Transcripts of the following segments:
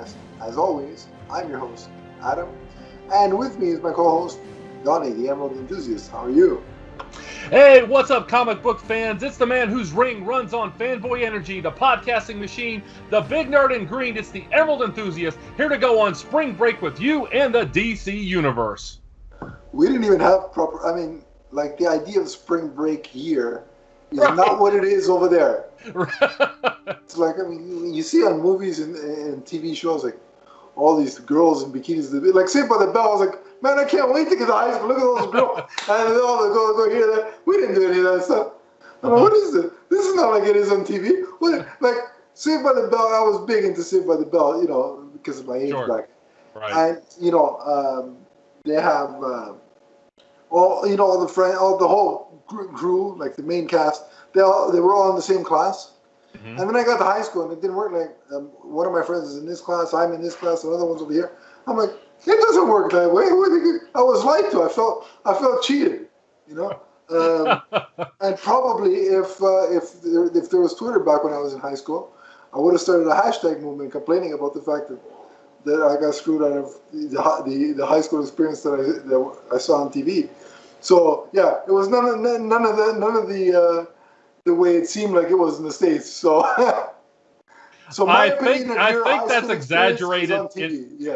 podcast. As always, I'm your host, Adam, and with me is my co-host, Donnie, the Emerald Enthusiast. How are you? Hey, what's up, comic book fans? It's the man whose ring runs on fanboy energy, the podcasting machine, the big nerd in green. It's the Emerald Enthusiast, here to go on spring break with you and the DC Universe. We didn't even have the idea of spring break here is not what it is over there. It's like, you see on movies and TV shows, like, all these girls in bikinis, like Saved by the Bell. I was like, man, I can't wait to get to high school. Look at those girls. And they all go here, there. We didn't do any of that stuff. I'm like, what is this? This is not like it is on TV. Like, Saved by the Bell, I was big into Saved by the Bell, because of my age bracket. Right. And, they have all the whole crew, like the main cast, they were all in the same class. Mm-hmm. And then I got to high school and it didn't work. Like, one of my friends is in this class, I'm in this class, another one's over here. I'm like, it doesn't work that way. I was lied to. I felt cheated, And probably if there was Twitter back when I was in high school, I would have started a hashtag movement complaining about the fact that I got screwed out of the high school experience that I saw on TV. So yeah, it was none of the way it seemed like it was in the States. So I think that's exaggerated.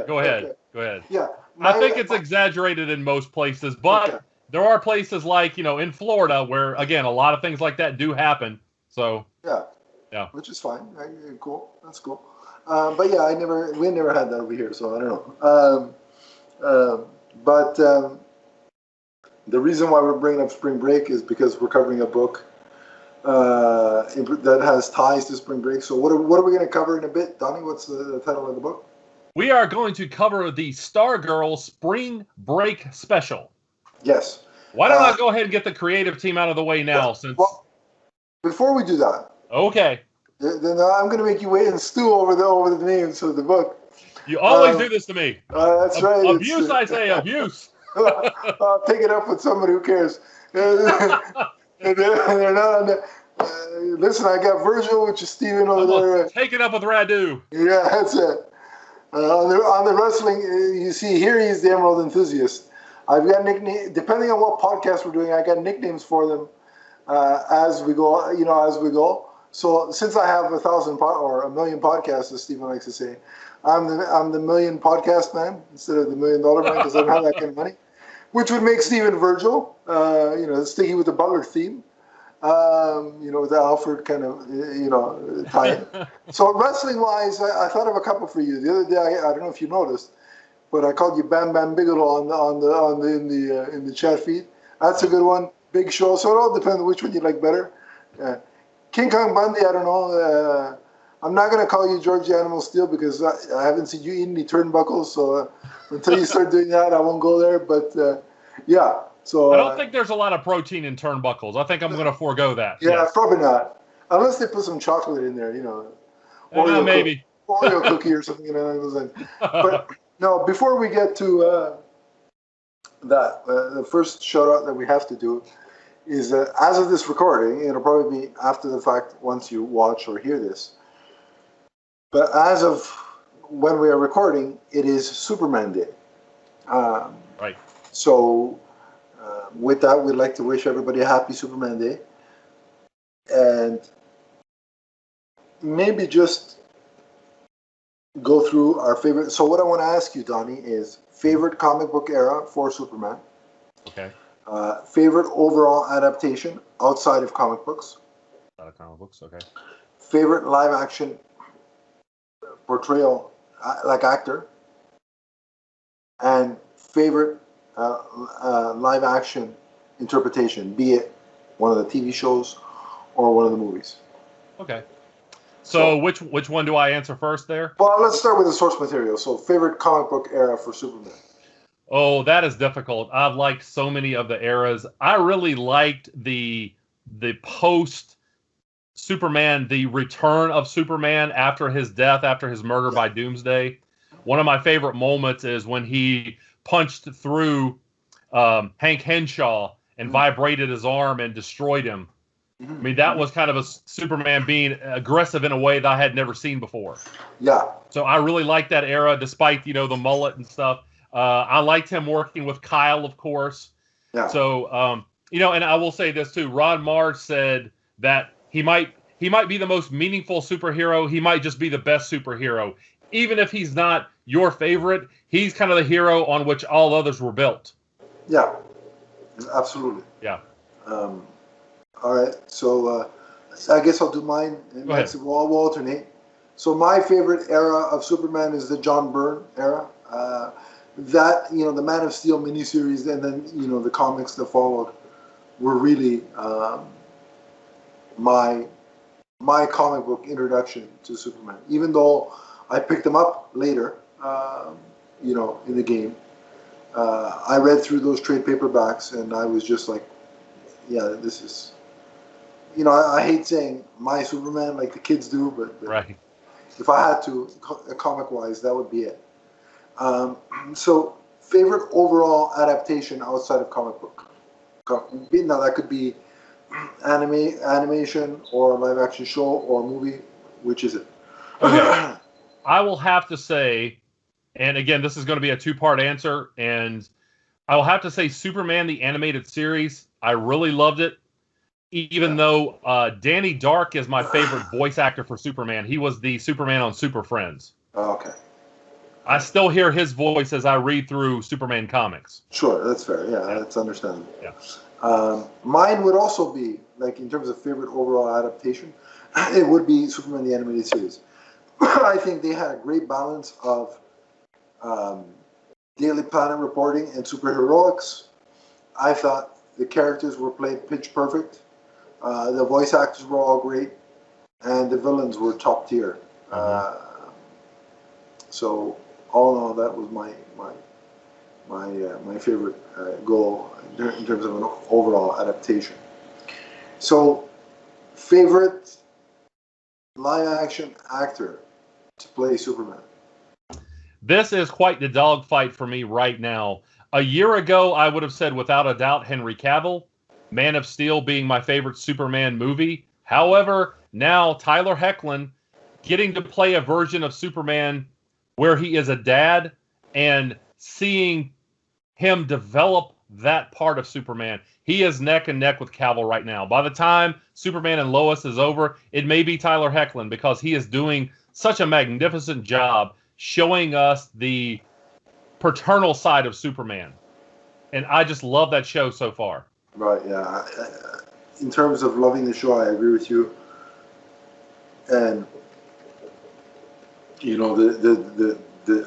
Go ahead. Okay. Go ahead. Yeah. I think it's exaggerated in most places, but there are places like, in Florida where, again, a lot of things like that do happen. So yeah. Which is fine. Cool. That's cool. But yeah, we never had that over here, so I don't know. But the reason why we're bringing up spring break is because we're covering a book that has ties to spring break. So what are we going to cover in a bit, Donnie? What's the title of the book? We are going to cover the Stargirl Spring Break Special. Yes. Why don't I go ahead and get the creative team out of the way now? Before we do that. Okay. Then I'm going to make you wait and stew over the names of the book. You always do this to me. That's right. Abuse, I say, abuse. I'll take it up with somebody who cares. They're not on the... listen, I got Virgil, which is Steven over there. Take it up with Radu. Yeah, that's it. On the wrestling, you see here he's the Emerald Enthusiast. I've got nicknames, depending on what podcast we're doing, I got nicknames for them as we go. So since I have 1,000 or a million podcasts, as Stephen likes to say, I'm the million podcast man instead of the $1 million man because I don't have that kind of money, which would make Stephen Virgil, sticking with the Butler theme, with the Alfred kind of, tie-in. So wrestling-wise, I thought of a couple for you. The other day, I don't know if you noticed, but I called you Bam Bam Bigelow in the chat feed. That's a good one. Big Show. So it all depends on which one you like better. King Kong Bundy, I don't know. I'm not going to call you George the Animal Steel because I haven't seen you eat any turnbuckles. So until you start doing that, I won't go there. But yeah. So I don't think there's a lot of protein in turnbuckles. I think I'm going to forego that. Yeah, yes. Probably not. Unless they put some chocolate in there, Oreo maybe. Oreo cookie or something. But no, before we get to that, the first shout out that we have to do is that as of this recording, it'll probably be after the fact once you watch or hear this. But as of when we are recording, it is Superman Day. Right. So with that, we'd like to wish everybody a happy Superman Day. And maybe just go through our favorite. So what I want to ask you, Donnie, is favorite comic book era for Superman. Okay. Favorite overall adaptation outside of comic books. Outside of comic books, okay. Favorite live action portrayal, like actor. And favorite live action interpretation, be it one of the TV shows or one of the movies. Okay. So which one do I answer first there? Well, let's start with the source material. So favorite comic book era for Superman. Oh, that is difficult. I've liked so many of the eras. I really liked the post Superman, the return of Superman after his death, after his murder by Doomsday. One of my favorite moments is when he punched through Hank Henshaw and vibrated his arm and destroyed him. I mean, that was kind of a Superman being aggressive in a way that I had never seen before. Yeah. So I really liked that era, despite, the mullet and stuff. I liked him working with Kyle, of course. Yeah. So, and I will say this too. Ron Mars said that he might be the most meaningful superhero. He might just be the best superhero. Even if he's not your favorite, he's kind of the hero on which all others were built. Yeah, absolutely. Yeah. All right, so I guess I'll do mine, and we'll alternate. So my favorite era of Superman is the John Byrne era. That, the Man of Steel miniseries, and then, the comics that followed were really my comic book introduction to Superman. Even though I picked them up later, in the game, I read through those trade paperbacks, and I was just like, yeah, this is... I hate saying my Superman like the kids do, but right. If I had to, comic-wise, that would be it. So, favorite overall adaptation outside of comic book? Now, that could be animation or live-action show or movie. Which is it? Okay. I will have to say, and again, this is going to be a two-part answer, and I will have to say Superman, the animated series, I really loved it. Even though Danny Dark is my favorite voice actor for Superman. He was the Superman on Super Friends. Oh, okay. I still hear his voice as I read through Superman comics. Sure, that's fair. Yeah, that's understandable. Yeah. Mine would also be, like, in terms of favorite overall adaptation, it would be Superman the Animated Series. I think they had a great balance of Daily Planet reporting and superheroics. I thought the characters were played pitch perfect. The voice actors were all great, and the villains were top tier. So all in all, that was my favorite goal in terms of an overall adaptation. So, favorite live-action actor to play Superman? This is quite the dogfight for me right now. A year ago, I would have said without a doubt Henry Cavill. Man of Steel being my favorite Superman movie. However, now Tyler Hoechlin getting to play a version of Superman where he is a dad and seeing him develop that part of Superman. He is neck and neck with Cavill right now. By the time Superman and Lois is over, it may be Tyler Hoechlin because he is doing such a magnificent job showing us the paternal side of Superman. And I just love that show so far. Right, yeah. In terms of loving the show, I agree with you. And, the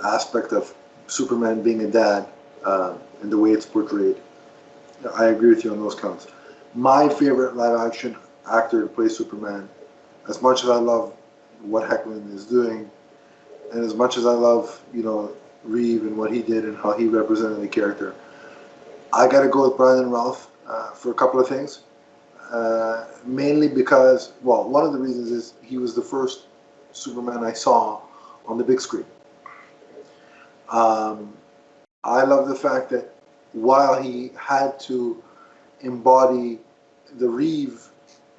aspect of Superman being a dad and the way it's portrayed, I agree with you on those counts. My favorite live-action actor to play Superman, as much as I love what Hoechlin is doing, and as much as I love, Reeve and what he did and how he represented the character, I got to go with Brandon Routh. For a couple of things, mainly because, one of the reasons is he was the first Superman I saw on the big screen. I love the fact that while he had to embody the Reeve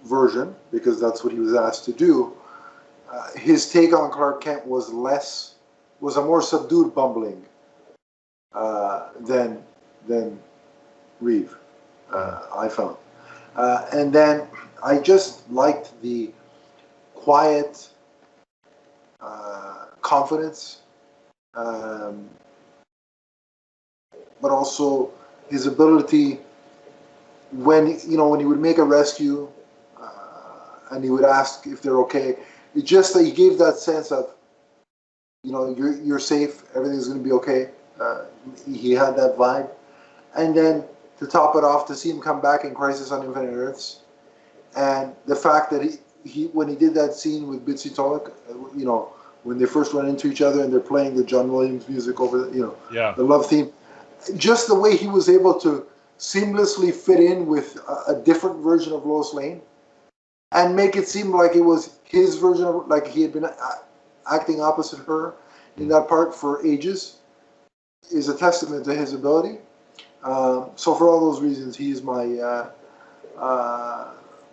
version, because that's what he was asked to do, his take on Clark Kent was a more subdued bumbling than Reeve. I found. And then I just liked the quiet confidence, but also his ability when he would make a rescue and he would ask if they're okay. It just that he gave that sense of, you're safe, everything's going to be okay. He had that vibe. And then to top it off, to see him come back in Crisis on Infinite Earths, and the fact that he when he did that scene with Bitsy Tolek, when they first run into each other and they're playing the John Williams music over the love theme, just the way he was able to seamlessly fit in with a different version of Lois Lane and make it seem like it was his version of, like he had been acting opposite her in that part for ages, is a testament to his ability. So for all those reasons, he's my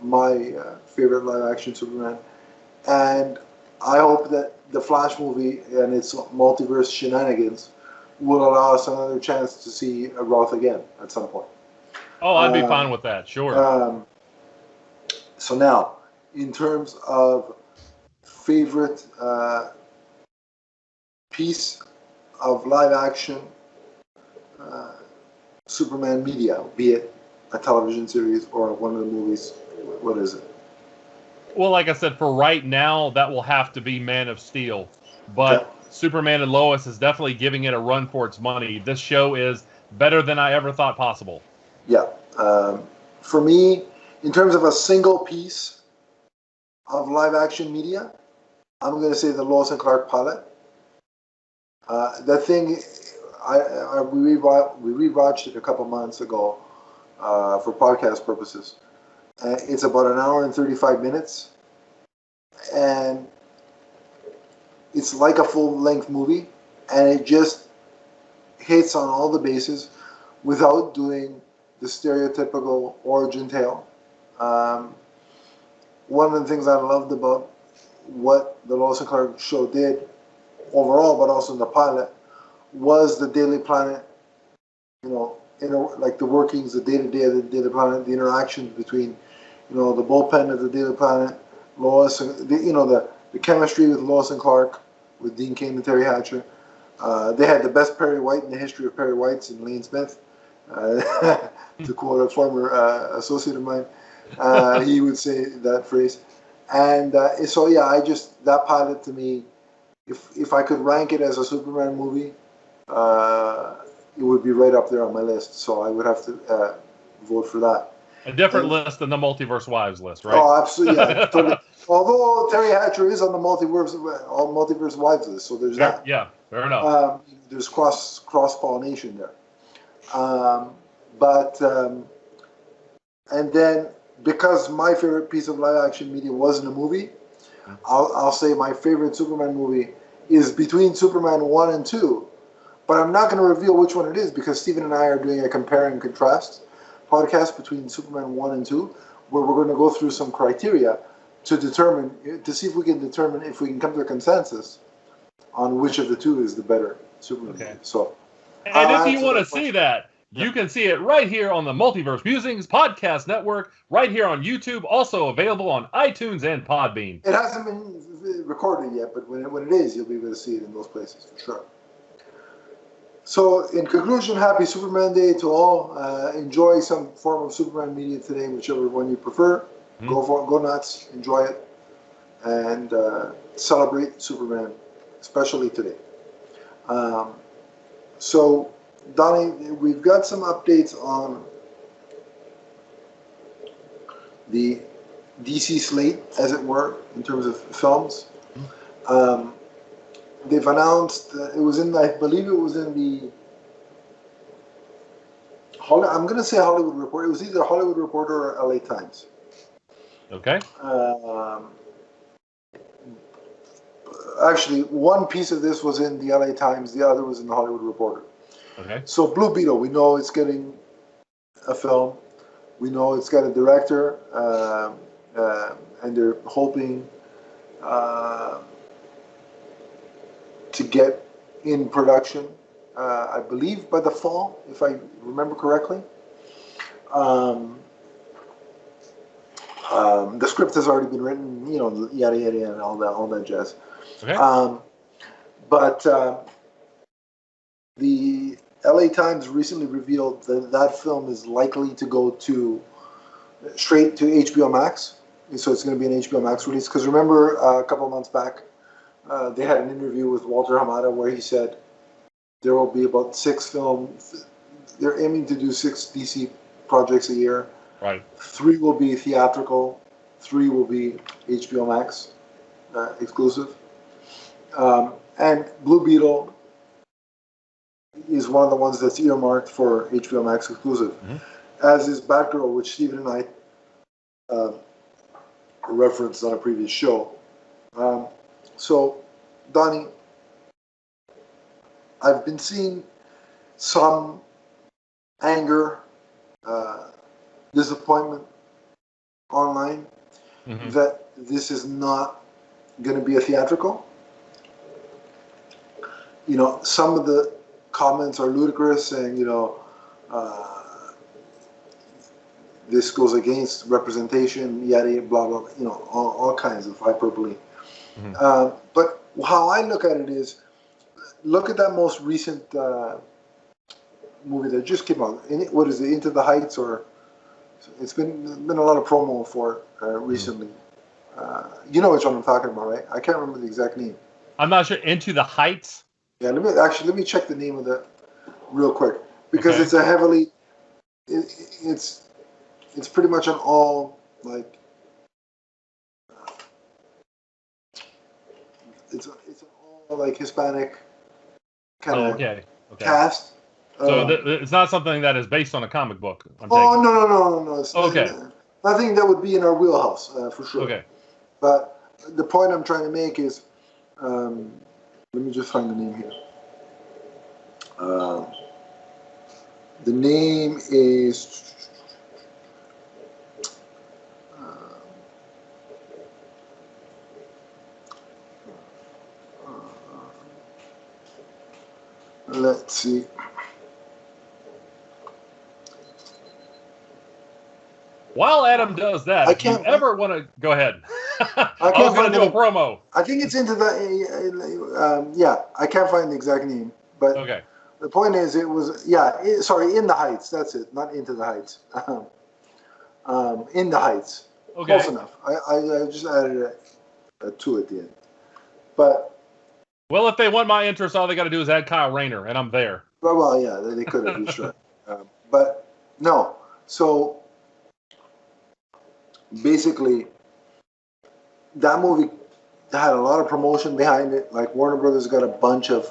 my favorite live-action Superman. And I hope that the Flash movie and its multiverse shenanigans will allow us another chance to see Roth again at some point. Oh, I'd be fine with that. Sure. So now, in terms of favorite piece of live-action Superman media, be it a television series or one of the movies, what is it? Well, like I said, for right now, that will have to be Man of Steel. But Superman and Lois is definitely giving it a run for its money. This show is better than I ever thought possible. Yeah. For me, in terms of a single piece of live-action media, I'm going to say the Lois and Clark pilot. That thing, we rewatched it a couple months ago for podcast purposes. It's about an hour and 35 minutes, and it's like a full-length movie, and it just hits on all the bases without doing the stereotypical origin tale. One of the things I loved about what the Lois and Clark show did overall, but also in the pilot, was the Daily Planet, like the workings, the day-to-day of the Daily Planet, the interactions between, the bullpen of the Daily Planet, Lois, and the chemistry with Lois and Clark, with Dean Cain and Terry Hatcher. They had the best Perry White in the history of Perry Whites in Lane Smith, to quote a former associate of mine. He would say that phrase. And so, yeah, that pilot to me, if I could rank it as a Superman movie, it would be right up there on my list. So I would have to vote for that. A different list than the Multiverse Wives list, right? Oh, absolutely, yeah, totally. Although Terry Hatcher is on the Multiverse Wives list, so there's that. Yeah, fair enough. There's cross pollination there. And then because my favorite piece of live action media wasn't a movie, I'll say my favorite Superman movie is between Superman 1 and 2. But I'm not going to reveal which one it is because Stephen and I are doing a compare and contrast podcast between Superman 1 and 2, where we're going to go through some criteria to see if we can come to a consensus on which of the two is the better Superman movie. So, and if you want to see that, you can see it right here on the Multiverse Musings Podcast Network, right here on YouTube, also available on iTunes and Podbean. It hasn't been recorded yet, but when it is, you'll be able to see it in those places for sure. So, in conclusion, happy Superman Day to all. Enjoy some form of Superman media today, whichever one you prefer. Go for it, go nuts, enjoy it, and celebrate Superman, especially today. So, Donnie, we've got some updates on the DC slate, as it were, in terms of films. They've announced, I believe it was in the, I'm going to say Hollywood Reporter. It was either Hollywood Reporter or LA Times. Okay. Actually, one piece of this was in the LA Times, the other was in the Hollywood Reporter. Okay. So Blue Beetle, we know it's getting a film. We know it's got a director, and they're hoping to get in production, I believe, by the fall, if I remember correctly. The script has already been written, yada yada and all that jazz. Okay. But the LA Times recently revealed that film is likely to go straight to HBO Max. So it's going to be an HBO Max release. Because remember, a couple of months back, they had an interview with Walter Hamada where he said there will be about 6 films. They're aiming to do 6 DC projects a year. Right. 3 will be theatrical. 3 will be HBO Max exclusive. And Blue Beetle is one of the ones that's earmarked for HBO Max exclusive, as is Batgirl, which Stephen and I referenced on a previous show. So, Donnie, I've been seeing some anger, disappointment online Mm-hmm. that this is not going to be a theatrical. Some of the comments are ludicrous, saying, this goes against representation, yada, yada, blah, blah, all kinds of hyperbole. Mm-hmm. But how I look at it is, look at that most recent movie that just came out. What is it, Into the Heights? Or it's been a lot of promo for it recently. You know which one I'm talking about, right? I can't remember the exact name. I'm not sure. Into the Heights? Yeah, let me check the name of that real quick, because Okay. it's a heavily, it's pretty much an all, like, it's an all, like, Hispanic kind of Okay. cast. So it's not something that is based on a comic book. No, no. It's Okay. nothing that would be in our wheelhouse, for sure. Okay. But the point I'm trying to make is, let me just find the name here. The name is, let's see. While Adam does that, if you ever want to go ahead, I was going to do a promo. I think it's Into the, yeah, I can't find the exact name, but okay. The point is, it was, sorry, In the Heights. That's it, not Into the Heights. In the Heights. Okay. Close enough. I just added a 2 at the end. But. Well, if they want my interest, all they got to do is add Kyle Rayner, and I'm there. Well, yeah, they could have, you sure. But no. So basically, that movie had a lot of promotion behind it. Like, Warner Brothers got a bunch of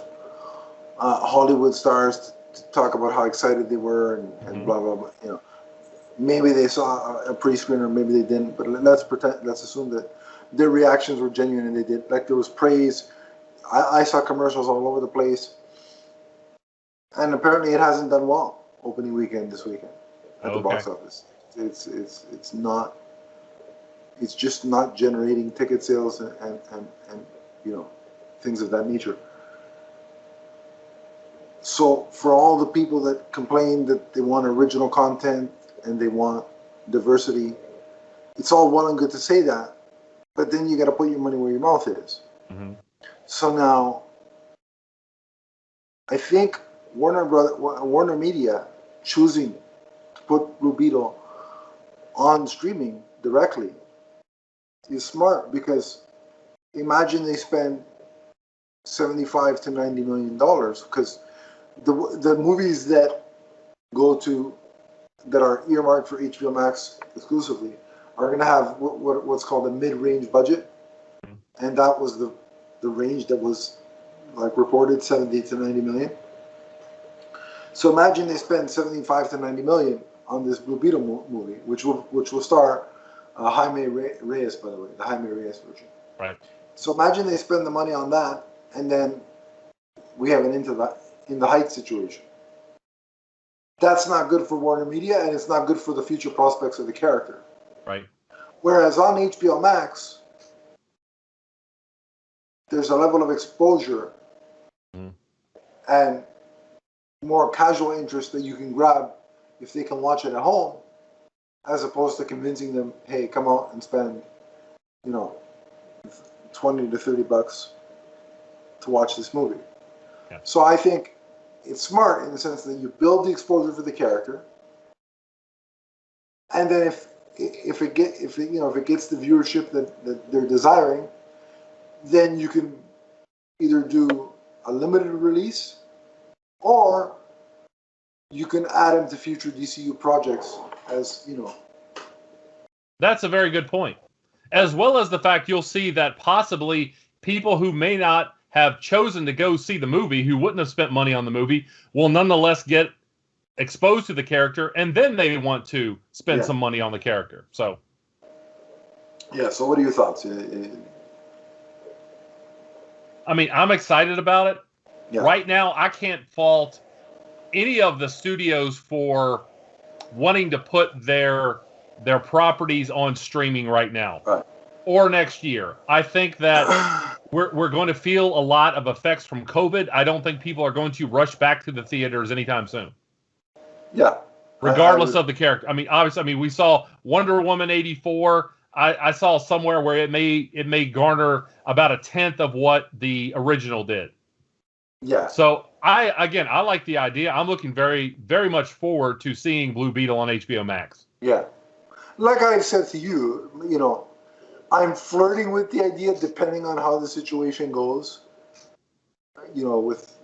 Hollywood stars to talk about how excited they were and blah, blah, blah. Maybe they saw a pre-screener, maybe they didn't, but let's assume that their reactions were genuine and they did. Like, there was praise. I saw commercials all over the place. And apparently it hasn't done well opening weekend this weekend at the box office. It's just not generating ticket sales and things of that nature. So for all the people that complain that they want original content and they want diversity, it's all well and good to say that, but then you got to put your money where your mouth is. Mm-hmm. So now, I think Warner Media choosing to put Blue Beetle on streaming directly is smart, because imagine they spend $75 to $90 million, because the movies that are earmarked for HBO Max exclusively are going to have what's called a mid-range budget, and that was the range that was, like, reported, 70 to 90 million. So imagine they spend 75 to 90 million on this Blue Beetle movie, which will star Jaime Reyes, by the way, the Jaime Reyes version. Right. So imagine they spend the money on that, and then we have an In the Heights situation. That's not good for Warner Media, and it's not good for the future prospects of the character. Right. Whereas on HBO Max, there's a level of exposure and more casual interest that you can grab if they can watch it at home, as opposed to convincing them, hey, come out and spend, $20 to $30 to watch this movie. Yeah. So I think it's smart in the sense that you build the exposure for the character, and then if it gets the viewership that they're desiring, then you can either do a limited release, or you can add them to future DCU projects, as you know. That's a very good point. As well as the fact you'll see that possibly people who may not have chosen to go see the movie, who wouldn't have spent money on the movie, will nonetheless get exposed to the character, and then they want to spend some money on the character. So, yeah. So, what are your thoughts? I mean, I'm excited about it. Yeah. Right now, I can't fault any of the studios for wanting to put their their properties on streaming right now. Right. Or next year. I think that we're going to feel a lot of effects from COVID. I don't think people are going to rush back to the theaters anytime soon. Yeah. Regardless of the character. I mean, obviously, we saw Wonder Woman 84. I saw somewhere where it may garner about a tenth of what the original did. Yeah. So I like the idea. I'm looking very, very much forward to seeing Blue Beetle on HBO Max. Yeah. Like I said to you, I'm flirting with the idea depending on how the situation goes. With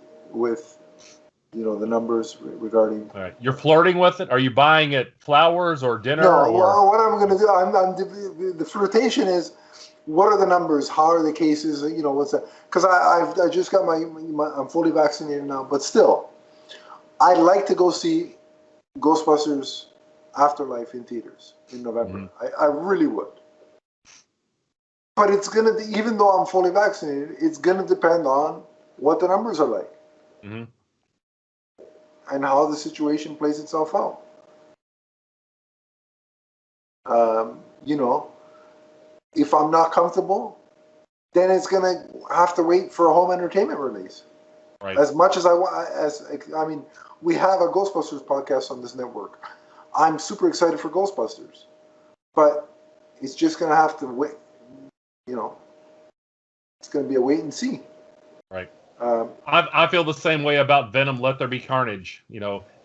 the numbers regarding. All right, you're flirting with it. Are you buying it flowers or dinner? No. Well, what I'm going to do, the flirtation is, what are the numbers? How are the cases? What's that? Because I just got I'm fully vaccinated now, but still, I'd like to go see Ghostbusters Afterlife in theaters in November. Mm-hmm. I really would. But it's gonna, even though I'm fully vaccinated, it's gonna depend on what the numbers are like. Mm-hmm. And how the situation plays itself out. If I'm not comfortable, then it's gonna have to wait for a home entertainment release. Right. As much as I mean, we have a Ghostbusters podcast on this network. I'm super excited for Ghostbusters, but it's just gonna have to wait. It's gonna be a wait and see. Right. I feel the same way about Venom. Let There Be Carnage.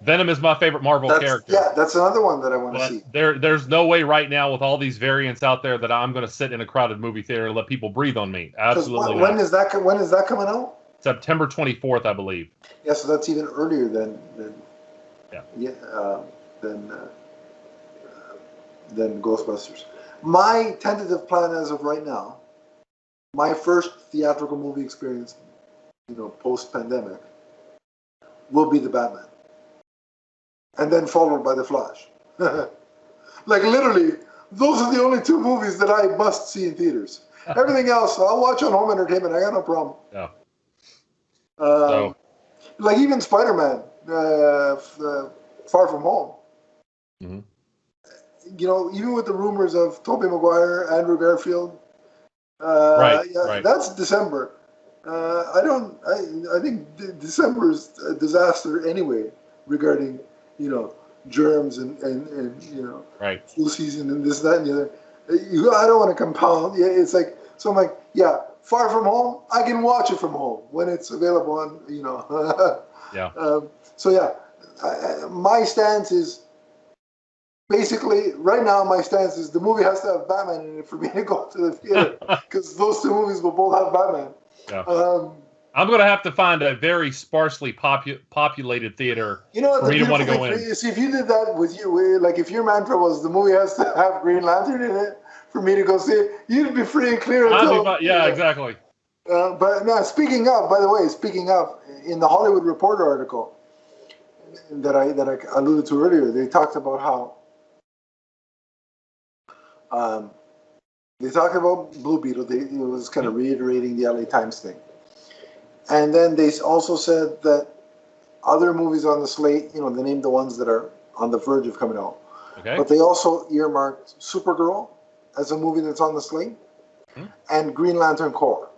Venom is my favorite Marvel character. Yeah, that's another one that I want to see. There's no way right now with all these variants out there that I'm going to sit in a crowded movie theater and let people breathe on me. Absolutely not. When is that coming out? September 24th, I believe. Yeah, so that's even earlier than Ghostbusters. My tentative plan as of right now, my first theatrical movie experience, post-pandemic, will be The Batman. And then followed by The Flash. Like literally, those are the only two movies that I must see in theaters. Everything else, I'll watch on home entertainment. I got no problem. Yeah. Like even Spider-Man, Far From Home. Mm-hmm. Even with the rumors of Tobey Maguire, Andrew Garfield. Right. That's December. I think December is a disaster anyway regarding, germs and right. flu season and this, that, and the other. I don't want to compound. Yeah, it's like, so I'm like, yeah, Far From Home, I can watch it from home when it's available on, Yeah. So yeah, my stance is, basically, right now, my stance is the movie has to have Batman in it for me to go to the theater, because those two movies will both have Batman. Yeah. I'm going to have to find a very sparsely populated theater for me to want to go in. See, if you did that with you, like if your mantra was the movie has to have Green Lantern in it for me to go see it, you'd be free and clear. Exactly. But now, speaking of, in the Hollywood Reporter article that I alluded to earlier, they talked about how they talked about Blue Beetle. It was kind of reiterating the LA Times thing. And then they also said that other movies on the slate, they named the ones that are on the verge of coming out. Okay. But they also earmarked Supergirl as a movie that's on the slate, and Green Lantern Corps.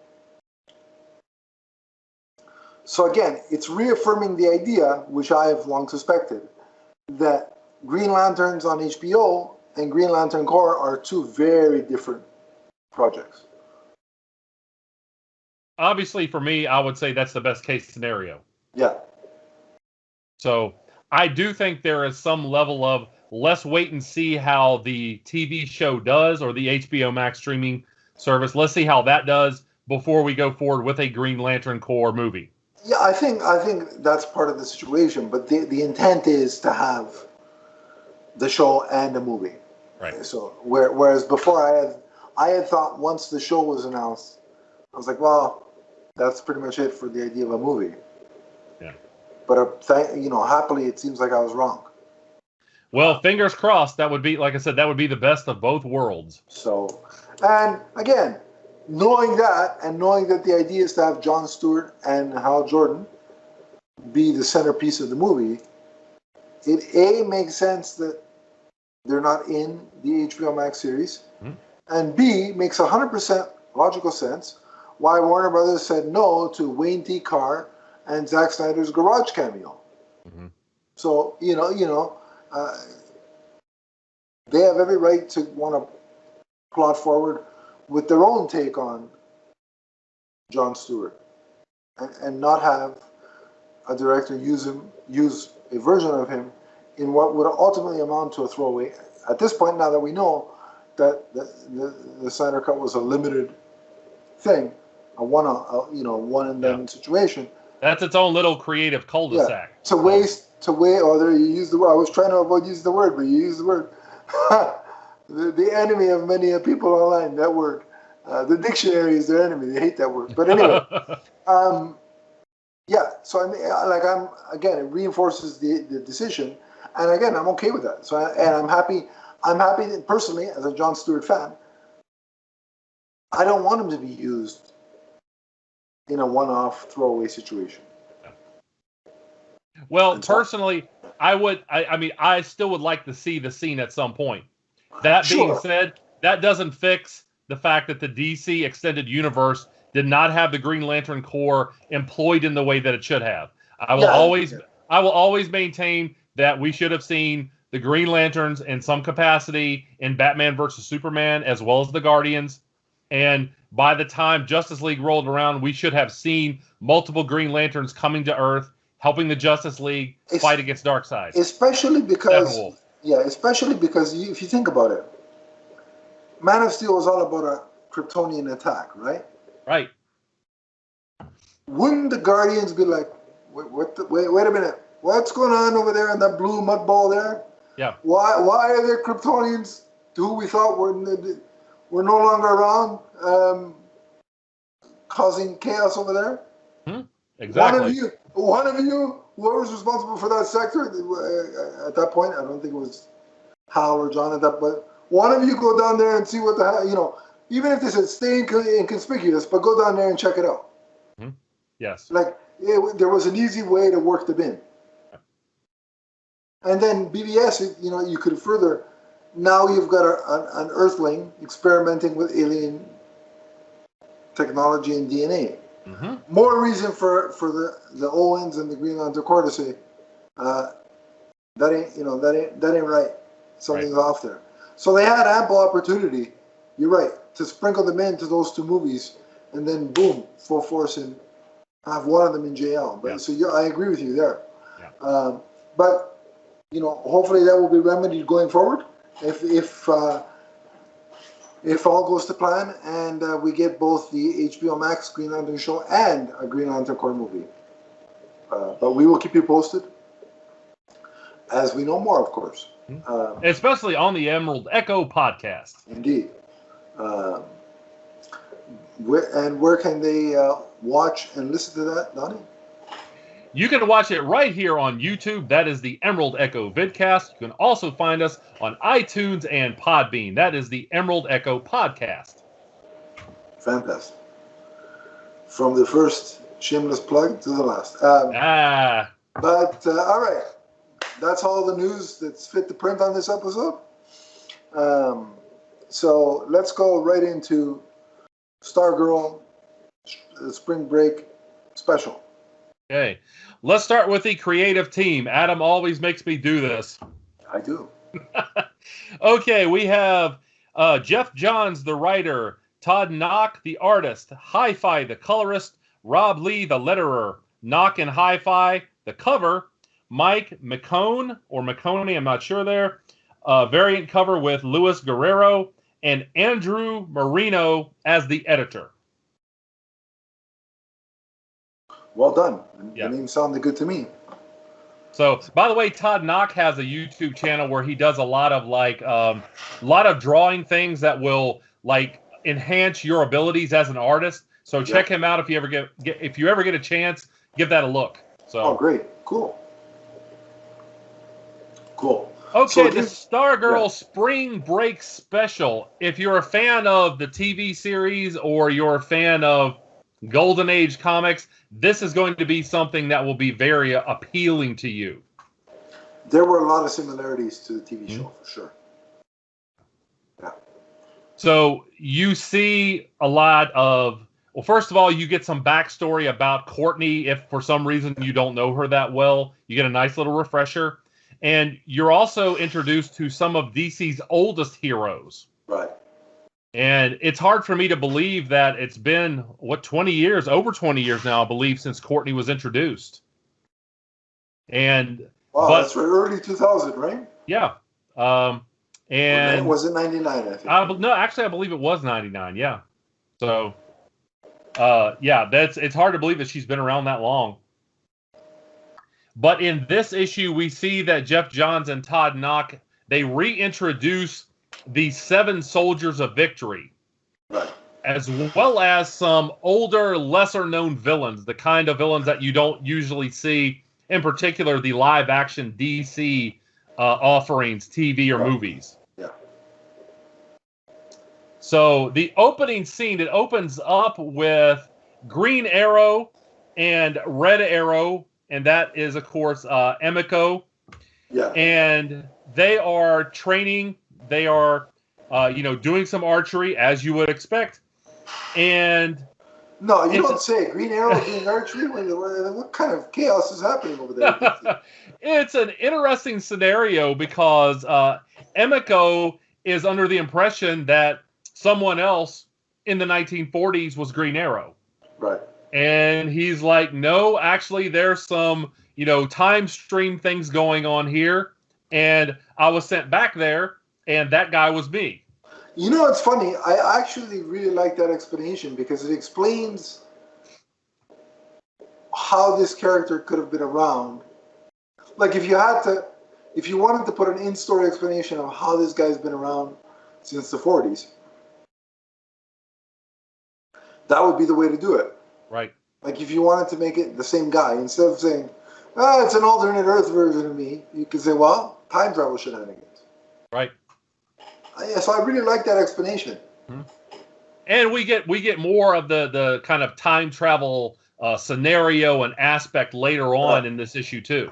So again, it's reaffirming the idea, which I have long suspected, that Green Lanterns on HBO and Green Lantern Corps are two very different projects. Obviously, for me, I would say that's the best case scenario. Yeah. So I do think there is some level of let's wait and see how the TV show does, or the HBO Max streaming service. Let's see how that does before we go forward with a Green Lantern Corps movie. Yeah, I think that's part of the situation. But the intent is to have the show and the movie. Right. So whereas before I had thought once the show was announced, I was like, well, that's pretty much it for the idea of a movie. Yeah. But happily, it seems like I was wrong. Well, fingers crossed. That would be, like I said, that would be the best of both worlds. So, and again, knowing that the idea is to have Jon Stewart and Hal Jordan be the centerpiece of the movie, it makes sense that they're not in the HBO Max series. Mm-hmm. And B, makes 100% logical sense why Warner Brothers said no to Wayne T. Carr and Zack Snyder's Garage cameo. Mm-hmm. So, they have every right to want to plot forward with their own take on Jon Stewart and not have a director use a version of him in what would ultimately amount to a throwaway. At this point, now that we know that the Snyder Cut was a limited thing, a one and done situation. That's its own little creative cul-de-sac. Yeah. Oh, there you used the word. I was trying to avoid using the word, but you used the word. the enemy of many people online, that word. The dictionary is their enemy. They hate that word. But anyway, so it reinforces the decision, and again, I'm okay with that. So I'm happy. I'm happy that personally, as a Jon Stewart fan, I don't want him to be used in a one-off throwaway situation. Well, personally, I still would like to see the scene at some point. That being said, that doesn't fix the fact that the DC Extended Universe did not have the Green Lantern Corps employed in the way that it should have. I will always maintain that we should have seen the Green Lanterns in some capacity in Batman versus Superman, as well as the Guardians. And by the time Justice League rolled around, we should have seen multiple Green Lanterns coming to Earth, helping the Justice League fight against Darkseid. Especially because if you think about it, Man of Steel was all about a Kryptonian attack, right? Right. Wouldn't the Guardians be like, wait a minute, what's going on over there in that blue mud ball there? Yeah. Why are there Kryptonians who we thought were no longer around, causing chaos over there? Exactly. One of you, whoever's responsible for that sector, at that point, I don't think it was Hal or John at that, but one of you go down there and see what the hell, even if they said stay inconspicuous, but go down there and check it out. Mm-hmm. Yes. There was an easy way to work them in. And then BBS, you could further, now you've got an Earthling experimenting with alien technology and DNA. Mm-hmm. More reason for the Owens and the Green Lantern Corps to say, that ain't right. Something's off there. So they had ample opportunity, you're right, to sprinkle them into those two movies, and then boom, full force and have one of them in jail. But so I agree with you there. Yeah. But hopefully that will be remedied going forward if all goes to plan and we get both the HBO Max Green Lantern show and a Green Lantern Corps movie. But we will keep you posted as we know more, of course. Especially on the Emerald Echo podcast. Indeed. Where can they watch and listen to that, Donnie? You can watch it right here on YouTube. That is the Emerald Echo vidcast. You can also find us on iTunes and Podbean. That is the Emerald Echo podcast. Fantastic. From the first shameless plug to the last. But, all right. That's all the news that's fit to print on this episode. So let's go right into Stargirl Spring Break Special. Okay. Let's start with the creative team. Adam always makes me do this. I do. Okay, we have Jeff Johns, the writer, Todd Knock, the artist, Hi-Fi, the colorist, Rob Lee, the letterer, Knock and Hi-Fi, the cover, Mike McCone, or McConey, I'm not sure there, variant cover with Luis Guerrero, and Andrew Marino as the editor. Well done. The name sounded good to me. So, by the way, Todd Knock has a YouTube channel where he does a lot of drawing things that will enhance your abilities as an artist. So check him out if you ever get a chance. Give that a look. So. Oh, great! Cool. Okay, the Stargirl Spring Break Special. If you're a fan of the TV series or you're a fan of Golden Age comics, this is going to be something that will be very appealing to you. There were a lot of similarities to the TV show, for sure. So you see a lot of, well, first of all, you get some backstory about Courtney. If for some reason you don't know her that well, you get a nice little refresher. And you're also introduced to some of DC's oldest heroes. Right. And it's hard for me to believe that it's been, 20 years, over 20 years now, I believe, since Courtney was introduced. And wow, that's right, early 2000, right? Yeah. And was it 99? I think. No, actually, I believe it was 99. Yeah. So, yeah, it's hard to believe that she's been around that long. But in this issue, we see that Jeff Johns and Todd Knock, they reintroduce the 7 Soldiers of Victory, right, as well as some older, lesser-known villains, the kind of villains that you don't usually see, in particular the live-action DC offerings, TV or movies. Yeah. So the opening scene, it opens up with Green Arrow and Red Arrow, and that is, of course, Emiko. Yeah. And they are training. They are, doing some archery, as you would expect. And no, you don't say Green Arrow doing archery. What kind of chaos is happening over there? It's an interesting scenario because Emiko is under the impression that someone else in the 1940s was Green Arrow. Right. And he's like, no, actually, there's some, time stream things going on here. And I was sent back there, and that guy was me. It's funny. I actually really like that explanation because it explains how this character could have been around. Like if you wanted to put an in-story explanation of how this guy's been around since the 40s, that would be the way to do it. Right. Like if you wanted to make it the same guy, instead of saying, it's an alternate Earth version of me, you could say, well, time travel shenanigans. Right. So I really like that explanation. Mm-hmm. And we get more of the kind of time travel scenario and aspect later on in this issue too.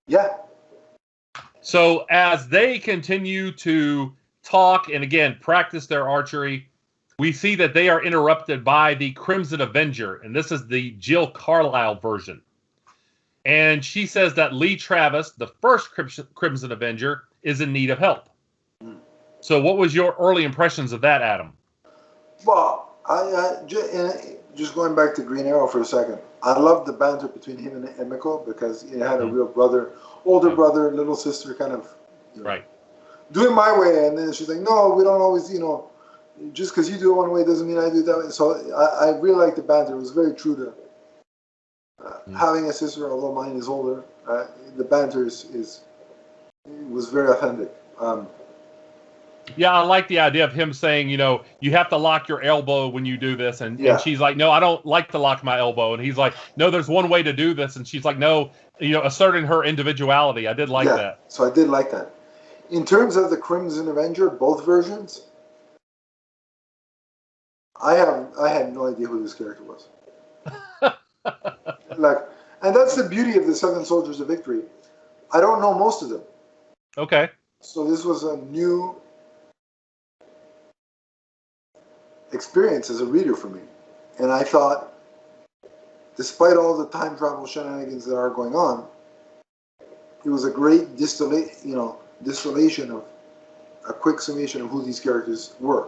Yeah. So as they continue to talk and again practice their archery, we see that they are interrupted by the Crimson Avenger, and this is the Jill Carlisle version. And she says that Lee Travis, the first Crimson Avenger, is in need of help. So what was your early impressions of that, Adam? Well, just going back to Green Arrow for a second, I loved the banter between him and Emiko because he had a real brother, older brother, little sister kind of, right, do it my way. And then she's like, no, we don't always, just because you do it one way doesn't mean I do it that way. So I really liked the banter. It was very true to having a sister, although mine is older. The banter was very authentic. Yeah, I like the idea of him saying, you have to lock your elbow when you do this. And she's like, no, I don't like to lock my elbow. And he's like, no, there's one way to do this. And she's like, no, asserting her individuality. I did like that. So I did like that. In terms of the Crimson Avenger, both versions, I had no idea who this character was. And that's the beauty of the 7 Soldiers of Victory. I don't know most of them. Okay. So this was a new experience as a reader for me. And I thought, despite all the time travel shenanigans that are going on, it was a great distillation of a quick summation of who these characters were.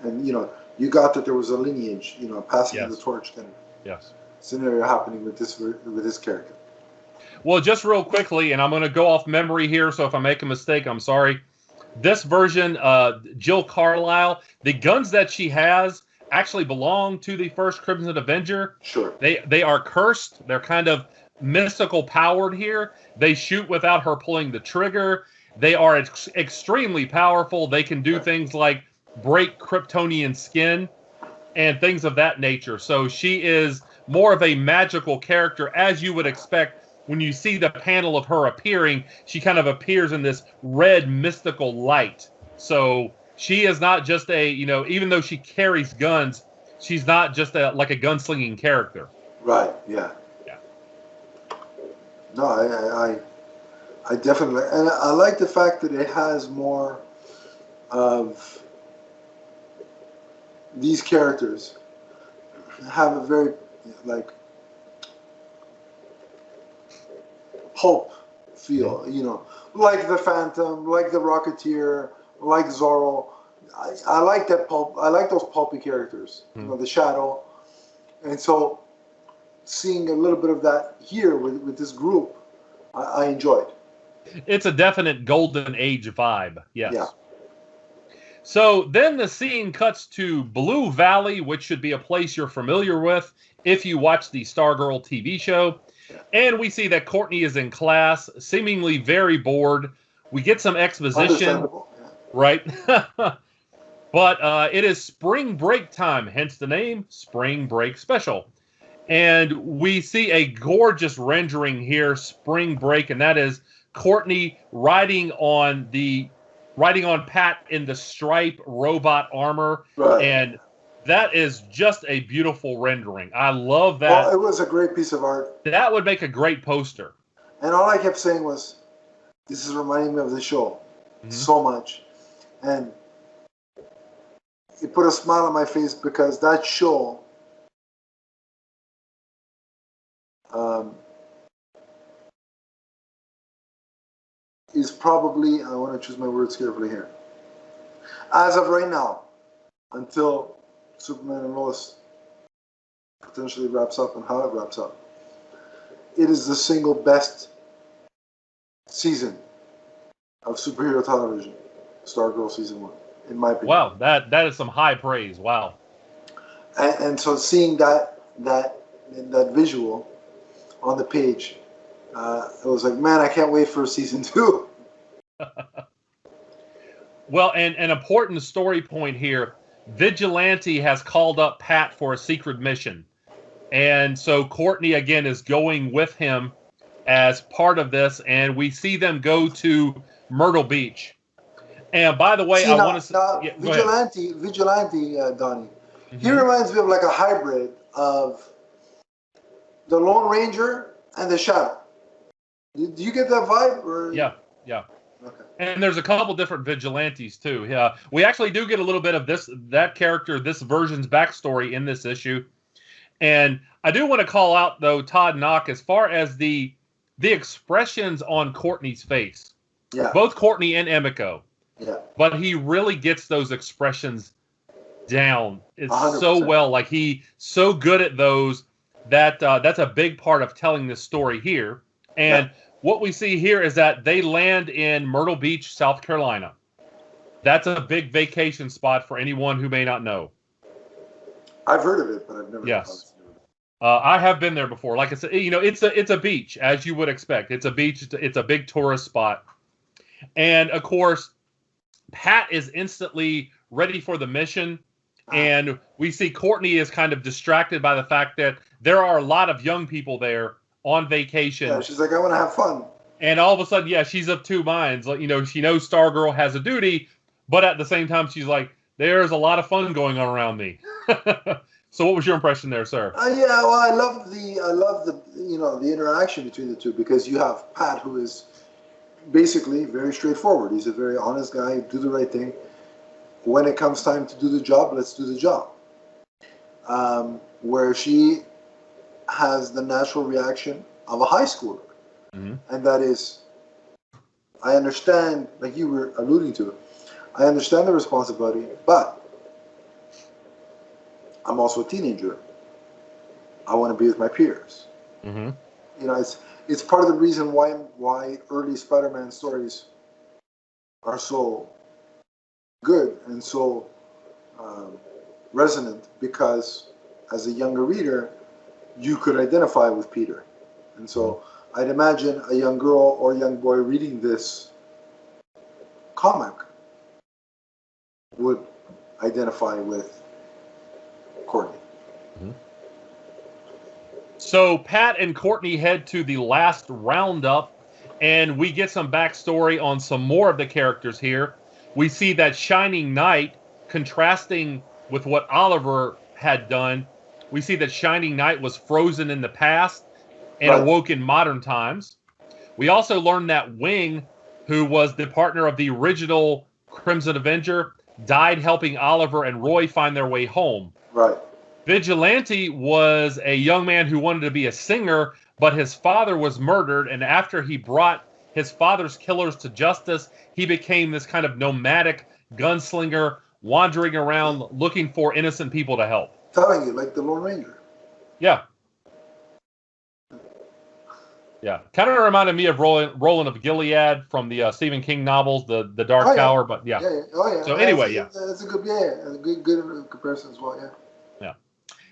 And, you got that there was a lineage, passing of the torch kind of scenario happening with this character. Well, just real quickly, and I'm going to go off memory here, so if I make a mistake, I'm sorry. This version, Jill Carlisle, the guns that she has actually belong to the first Crimson Avenger. Sure. They are cursed. They're kind of mystical powered here. They shoot without her pulling the trigger. They are extremely powerful. They can do things like break Kryptonian skin and things of that nature. So she is more of a magical character, as you would expect. When you see the panel of her appearing, she kind of appears in this red mystical light. So she is not just even though she carries guns, she's not just like a gunslinging character. Right, yeah. Yeah. No, I definitely, and I like the fact that it has more of these characters have a very like pulp feel, you know, like the Phantom, like the Rocketeer, like Zorro. I like that pulp. I like those pulpy characters, you know, the Shadow, and so seeing a little bit of that here with this group, I enjoyed. It's a definite golden age vibe. Yes. Yeah. So then the scene cuts to Blue Valley, which should be a place you're familiar with if you watch the Stargirl TV show. And we see that Courtney is in class, seemingly very bored. We get some exposition. Right? But it is spring break time, hence the name Spring Break Special. And we see a gorgeous rendering here, Spring Break, and that is Courtney riding on Pat in the Stripe robot armor. Right. And that is just a beautiful rendering. I love that. Well, it was a great piece of art. That would make a great poster. And all I kept saying was, this is reminding me of the show so much. And it put a smile on my face because that show is probably, I want to choose my words carefully here, as of right now, until Superman and Lois potentially wraps up and how it wraps up, it is the single best season of superhero television, Stargirl season 1, in my opinion. Wow, that is some high praise. Wow. And so seeing that visual on the page, it was like, man, I can't wait for season 2. Well, and an important story point here, Vigilante has called up Pat for a secret mission. And so Courtney, again, is going with him as part of this, and we see them go to Myrtle Beach. And by the way, I want to... Yeah, Vigilante, Donnie, he reminds me of like a hybrid of the Lone Ranger and the Shadow. Do you get that vibe? Or? Yeah. Okay. And there's a couple different vigilantes too. Yeah, we actually do get a little bit of that character, this version's backstory in this issue. And I do want to call out though Todd Knock as far as the expressions on Courtney's face. Yeah. Both Courtney and Emiko. Yeah. But he really gets those expressions down. It's 100%. so well. Like he's so good at those that that's a big part of telling this story here. And what we see here is that they land in Myrtle Beach, South Carolina. That's a big vacation spot for anyone who may not know. I've heard of it, but I've never. Yes. I have been there before. Like I said, you know, it's a beach, as you would expect. It's a beach. It's a big tourist spot. And, of course, Pat is instantly ready for the mission. And we see Courtney is kind of distracted by the fact that there are a lot of young people there on vacation. Yeah, she's like, I want to have fun. And all of a sudden, she's of two minds. Like, you know, she knows Stargirl has a duty, but at the same time, she's like, there's a lot of fun going on around me. So, what was your impression there, sir? Yeah, well, I love the the interaction between the two, because you have Pat, who is basically very straightforward. He's a very honest guy, do the right thing. When it comes time to do the job, let's do the job. Where she has the natural reaction of a high schooler. And that is, I understand, like you were alluding to, I understand the responsibility, but I'm also a teenager. I want to be with my peers. You know, it's part of the reason why early Spider-Man stories are so good and so resonant, because as a younger reader, you could identify with Peter. And so I'd imagine a young girl or young boy reading this comic would identify with Courtney. So Pat and Courtney head to the last roundup, and we get some backstory on some more of the characters here. We see that Shining Knight, contrasting with what Oliver had done, we see that Shining Knight was frozen in the past and awoke in modern times. We also learned that Wing, who was the partner of the original Crimson Avenger, died helping Oliver and Roy find their way home. Right. Vigilante was a young man who wanted to be a singer, but his father was murdered, and after he brought his father's killers to justice, he became this kind of nomadic gunslinger, wandering around looking for innocent people to help. Telling you, like the Lone Ranger. Yeah. Yeah. Kind of reminded me of Roland of Gilead from the Stephen King novels, The Dark Tower, but yeah. Oh, yeah. So anyway, that's a good comparison as well, yeah. Yeah.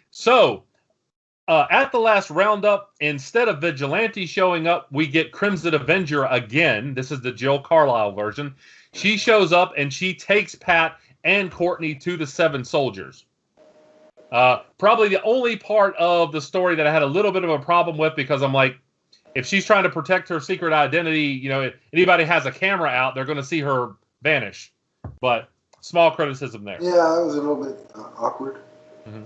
So, at the last roundup, instead of Vigilante showing up, we get Crimson Avenger again. This is the Jill Carlisle version. She shows up and she takes Pat and Courtney to the Seven Soldiers. Probably the only part of the story that I had a little bit of a problem with, because I'm like, if she's trying to protect her secret identity, if anybody has a camera out, they're going to see her vanish. But small criticism there. Yeah, it was a little bit awkward. Mm-hmm.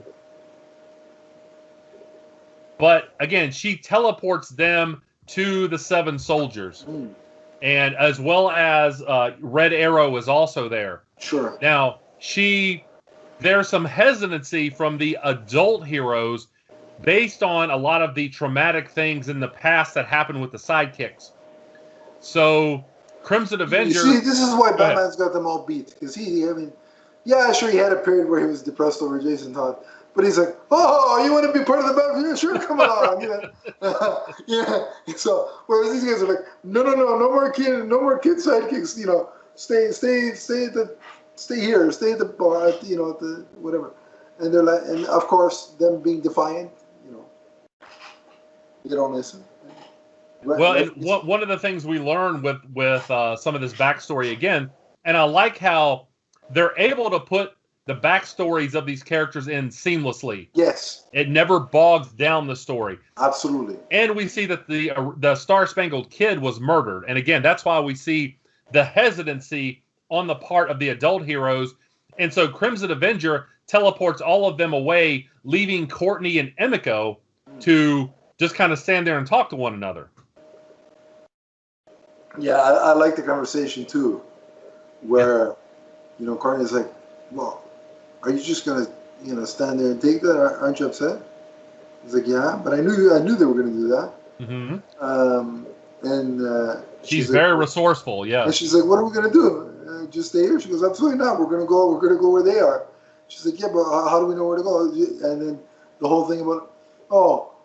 But again, she teleports them to the Seven Soldiers. And as well as Red Arrow is also there. Sure. Now, there's some hesitancy from the adult heroes based on a lot of the traumatic things in the past that happened with the sidekicks. So, Crimson Avenger... You see, this is why Batman's got them all beat. Because he had a period where he was depressed over Jason Todd. But he's like, oh, you want to be part of the Batman? Yeah, sure, come along. Yeah. So, whereas these guys are like, no more kid sidekicks. Stay here, stay at the bar, at the whatever. And they're like, and of course, them being defiant, they don't listen. And one of the things we learn with some of this backstory again, and I like how they're able to put the backstories of these characters in seamlessly. Yes. It never bogs down the story. Absolutely. And we see that the Star-Spangled Kid was murdered. And again, that's why we see the hesitancy on the part of the adult heroes. And so Crimson Avenger teleports all of them away, leaving Courtney and Emiko to just kind of stand there and talk to one another. Yeah, I like the conversation too, where, Courtney's like, well, are you just gonna, stand there and take that? Aren't you upset? He's like, yeah, but I knew they were gonna do that. Mm-hmm. And she's very resourceful, yeah. And she's like, what are we gonna do? Just stay here? She goes, absolutely not. We're gonna go where they are. She's like, yeah, but how do we know where to go? And then the whole thing about,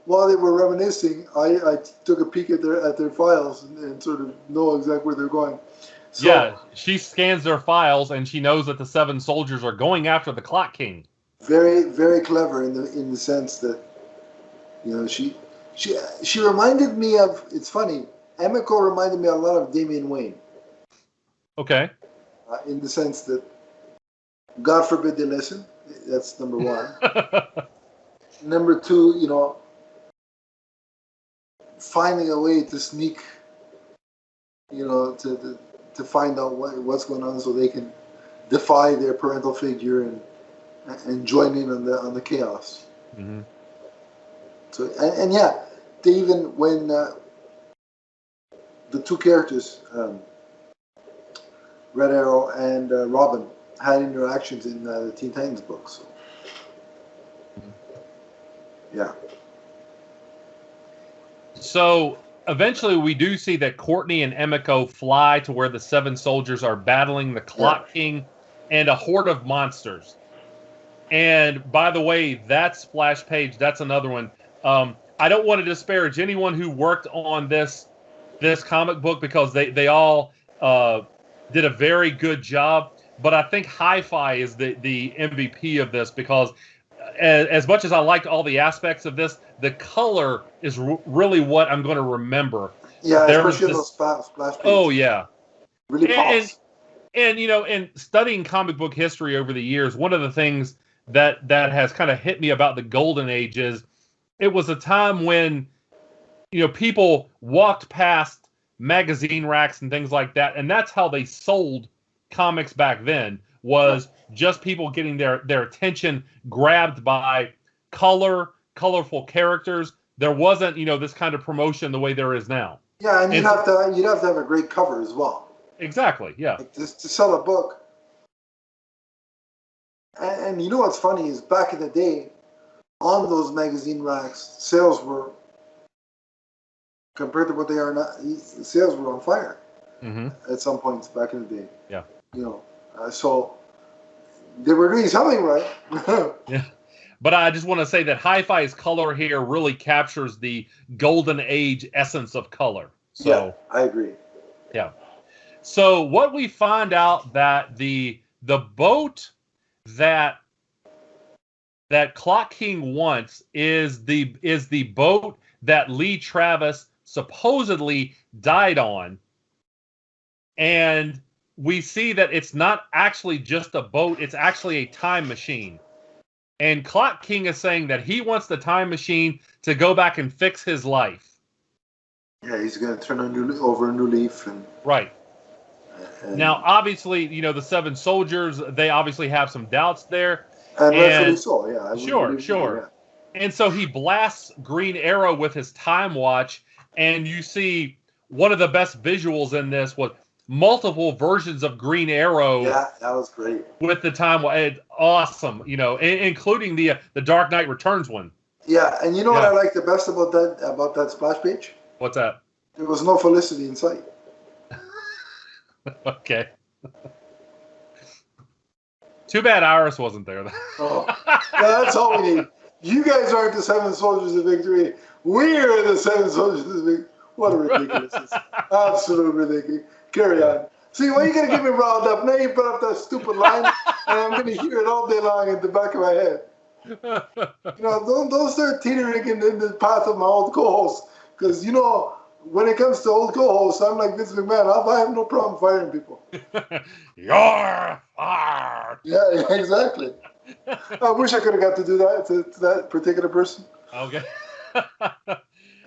while they were reminiscing, I took a peek at their files and sort of know exactly where they're going. So, yeah, she scans their files and she knows that the Seven Soldiers are going after the Clock King. Very, very clever in the sense that, she reminded me of. It's funny. Emiko reminded me a lot of Damian Wayne. Okay. In the sense that, God forbid they listen. That's number one. Number two, finding a way to sneak, to find out what's going on so they can defy their parental figure and join in on the chaos. Mm-hmm. So and yeah, they even when the two characters, Red Arrow and Robin, had interactions in the Teen Titans books. So. Yeah. So eventually we do see that Courtney and Emiko fly to where the Seven Soldiers are battling the Clock King and a horde of monsters. And by the way, that splash page, that's another one. I don't want to disparage anyone who worked on this comic book because they all did a very good job. But I think Hi-Fi is the MVP of this because as much as I liked all the aspects of this, the color is really what I'm going to remember. Yeah, especially those splash pages. Oh, yeah. Really pops. And in studying comic book history over the years, one of the things that has kind of hit me about the Golden Age is it was a time when, people walked past magazine racks and things like that, and that's how they sold comics back then, was just people getting their attention grabbed by colorful characters. There wasn't, this kind of promotion the way there is now. Yeah, and you'd have to have a great cover as well. Exactly, yeah. Like to sell a book, And you know what's funny is back in the day, on those magazine racks, sales were, compared to what they are now, sales were on fire at some points back in the day. Yeah. So they were doing something right. Yeah. But I just want to say that Hi-Fi's color here really captures the golden age essence of color. So, yeah, I agree. Yeah. So what we find out that the boat that Clock King wants is the boat that Lee Travis supposedly died on. And we see that it's not actually just a boat, it's actually a time machine. And Clock King is saying that he wants the time machine to go back and fix his life. Yeah, he's going to turn over a new leaf. Right. Now, obviously, the Seven Soldiers, they obviously have some doubts there. And rightfully so, yeah. Sure. And so he blasts Green Arrow with his time watch, and you see one of the best visuals in this was multiple versions of Green Arrow. Yeah, that was great. With the time watch. Awesome, including the Dark Knight Returns one. Yeah, and you know what I like the best about that splash page? What's that? There was no Felicity in sight. Okay. Too bad Iris wasn't there. Oh, that's all we need. You guys aren't the Seven Soldiers of Victory. We're the Seven Soldiers of Victory. What a ridiculousness. Absolutely ridiculous. Carry on. See, why are you going to get me riled up? Now you put up that stupid line, and I'm going to hear it all day long in the back of my head. Don't start teetering in the path of my old co-host. Because, when it comes to old co-hosts, I'm like Vince McMahon. I have no problem firing people. You're fired. Yeah, exactly. I wish I could have got to do that to that particular person. Okay. I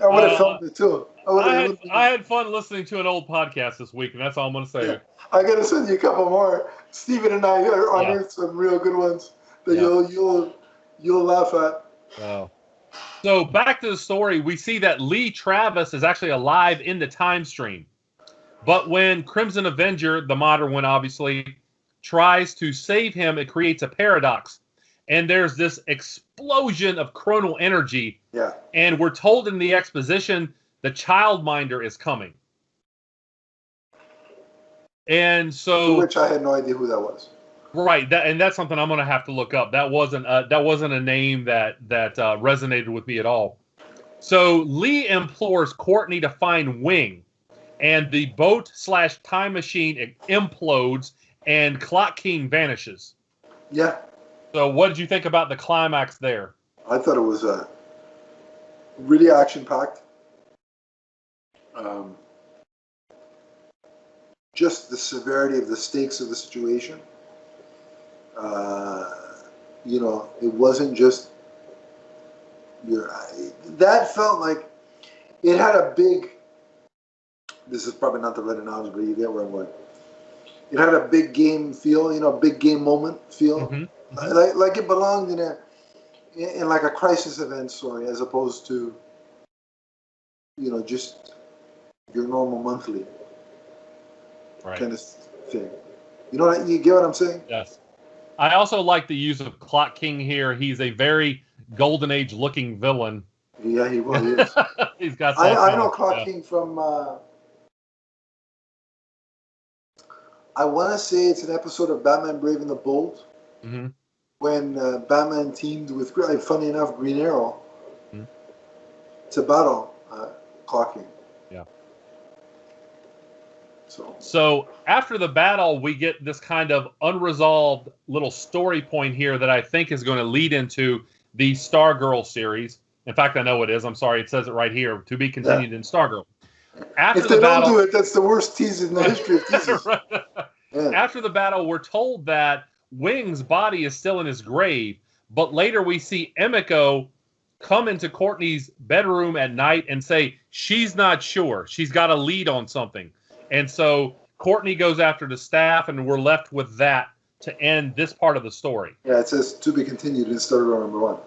would have filmed it too. I had fun listening to an old podcast this week, and that's all I'm going to say. Yeah. I got to send you a couple more. Steven and I unearthed some real good ones that you'll laugh at. Oh. So back to the story, we see that Lee Travis is actually alive in the time stream. But when Crimson Avenger, the modern one obviously, tries to save him, it creates a paradox. And there's this explosion of chronal energy. Yeah. And we're told in the exposition the Childminder is coming. And so, which I had no idea who that was. Right, that's something I'm going to have to look up. That wasn't a name that resonated with me at all. So Lee implores Courtney to find Wing, and the boat/time machine implodes, and Clock King vanishes. Yeah. So what did you think about the climax there? I thought it was really action-packed. Just the severity of the stakes of the situation. It wasn't just that felt like it had a big, this is probably not the right analogy, but you get where I'm going. It had a big game feel, a big game moment feel. Mm-hmm. Like it belonged in like a crisis event story as opposed to, just your normal monthly kind of thing. You get what I'm saying? Yes. I also like the use of Clock King here. He's a very Golden Age looking villain. Yeah, he is. He's got. I know Clock King from. I want to say it's an episode of Batman Brave and the Bold, when Batman teamed with, funny enough, Green Arrow to battle Clock King. Yeah. So after the battle, we get this kind of unresolved little story point here that I think is going to lead into the Stargirl series. In fact, I know it is. I'm sorry, it says it right here. To be continued in Stargirl. If they don't do it, that's the worst tease in the history of teases. Right. After the battle, we're told that Wing's body is still in his grave, but later we see Emiko come into Courtney's bedroom at night and say she's not sure. She's got a lead on something. And so Courtney goes after the staff, and we're left with that to end this part of the story. Yeah, it says to be continued in Stargirl number 1.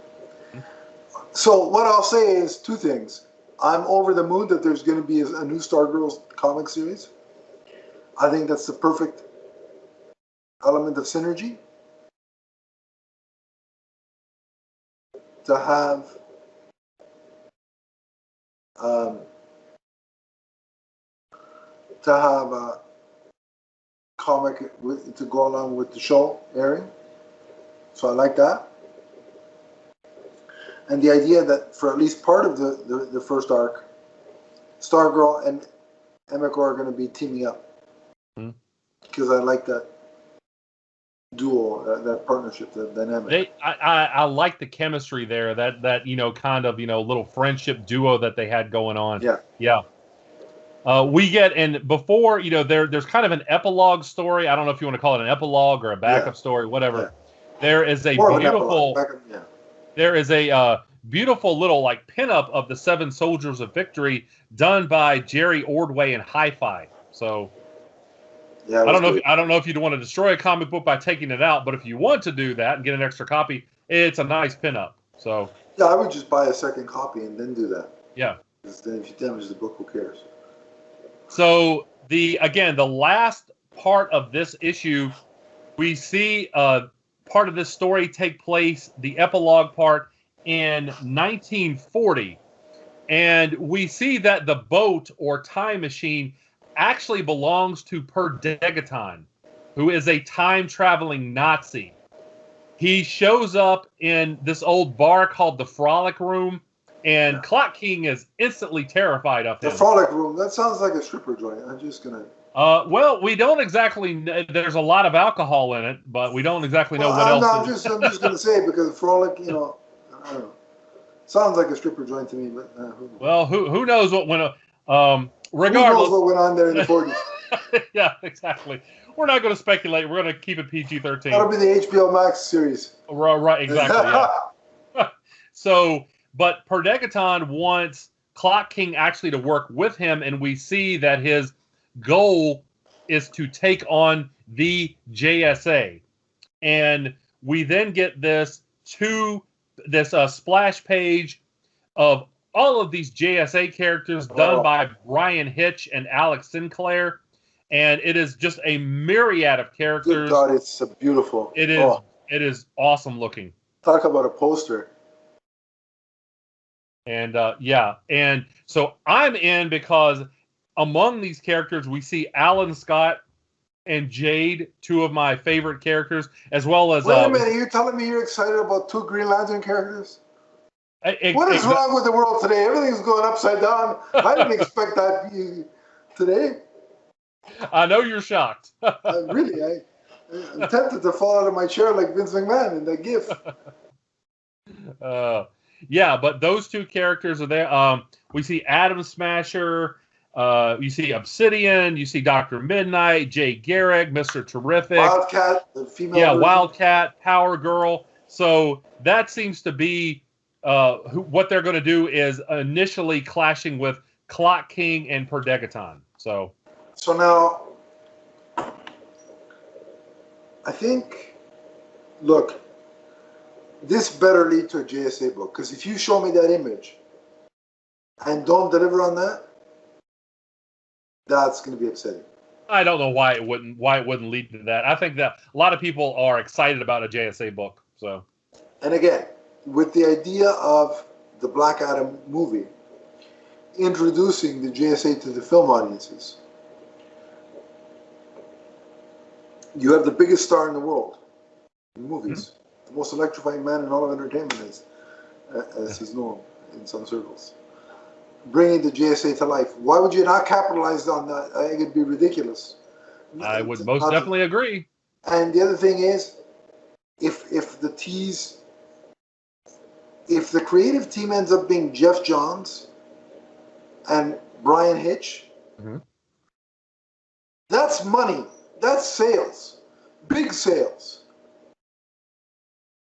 So what I'll say is two things. I'm over the moon that there's going to be a new Stargirl comic series. I think that's the perfect element of synergy. to have a comic to go along with the show airing. So I like that. And the idea that for at least part of the first arc, Stargirl and Emiko are going to be teaming up. Because I like that duo, that partnership, that dynamic. I like the chemistry there. That kind of little friendship duo that they had going on. Yeah. We get, and before there's kind of an epilogue story. I don't know if you want to call it an epilogue or a backup story, whatever. Yeah. There is a beautiful. There is a beautiful little pinup of the 7 Soldiers of Victory done by Jerry Ordway and Hi-Fi. So. Yeah, I don't know if you'd want to destroy a comic book by taking it out, but if you want to do that and get an extra copy, it's a nice pinup. So yeah, I would just buy a second copy and then do that. Yeah. Because then if you damage the book, who cares? So the last part of this issue, we see part of this story take place, the epilogue part, in 1940, and we see that the boat or time machine actually belongs to Perdegaton, who is a time-traveling Nazi. He shows up in this old bar called the Frolic Room, and Clock King is instantly terrified of him. The Frolic Room, that sounds like a stripper joint. I'm just going to... Well, we don't exactly... There's a lot of alcohol in it, but we don't exactly know what else... I'm just going to say, because Frolic, I don't know. Sounds like a stripper joint to me, but... Well, who knows what went... regardless, who knows what went on there in the 40s? Yeah, exactly. We're not going to speculate. We're going to keep it PG-13. That'll be the HBO Max series. Right, exactly. Yeah. So, but Perdegaton wants Clock King actually to work with him, and we see that his goal is to take on the JSA. And we then get this splash page of all of these JSA characters done by Brian Hitch and Alex Sinclair, and it is just a myriad of characters. Good God, it's beautiful. It is. It is awesome looking. Talk about a poster. And and so I'm in because among these characters we see Alan Scott and Jade, 2 of my favorite characters, as well as. Wait a minute, you're telling me you're excited about 2 Green Lantern characters? What is wrong with the world today? Everything's going upside down. I didn't expect that today. I know you're shocked. Really, I'm tempted to fall out of my chair like Vince McMahon in that GIF. Yeah, but those 2 characters are there. We see Atom Smasher. You see Obsidian. You see Dr. Midnight, Jay Garrick, Mr. Terrific. Wildcat, the female. Yeah, version. Wildcat, Power Girl. So that seems to be what they're going to do is initially clashing with Clock King and Perdegaton. So now, I think, look, this better lead to a JSA book, because if you show me that image and don't deliver on that, that's going to be upsetting. I don't know why it wouldn't lead to that. I think that a lot of people are excited about a JSA book. So, and again, with the idea of the Black Adam movie introducing the JSA to the film audiences, you have the biggest star in the world in movies, the most electrifying man in all of entertainment, as he's known in some circles, bringing the JSA to life. Why would you not capitalize on that? I think it'd be ridiculous. I would most definitely agree. And the other thing is, if the creative team ends up being Jeff Johns and Brian Hitch, that's money. That's sales. Big sales.